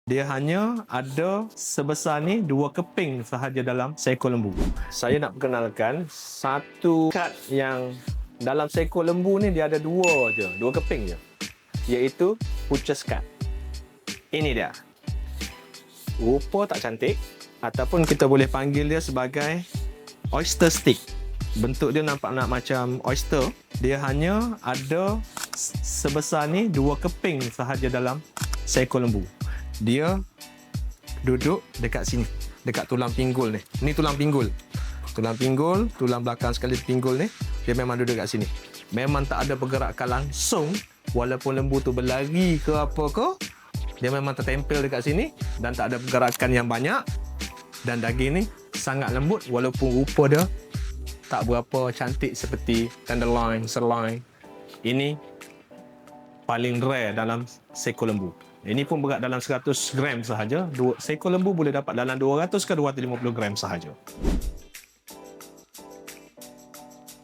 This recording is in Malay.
Dia hanya ada sebesar ni 2 keping sahaja dalam seekor lembu. Saya nak perkenalkan satu kad yang dalam seekor lembu ni dia ada 2 keping je. Iaitu Butcher's Cut. Ini dia. Rupa tak cantik ataupun kita boleh panggil dia sebagai oyster stick. Bentuk dia nampak nak macam oyster. Dia hanya ada sebesar ni 2 keping sahaja dalam seekor lembu. Dia duduk dekat sini, dekat tulang pinggul ni. Ni tulang pinggul. Tulang pinggul, tulang belakang sekali pinggul ni, dia memang duduk kat sini. Memang tak ada pergerakan langsung walaupun lembu tu berlari ke apa ke, dia memang tertempel dekat sini dan tak ada pergerakan yang banyak. Dan daging ni sangat lembut walaupun rupa dia tak berapa cantik seperti tenderloin, sirloin. Ini paling rare dalam seekor lembu. Ini pun berat dalam 100 gram sahaja. Seekor lembu boleh dapat dalam 200 ke 250 gram sahaja.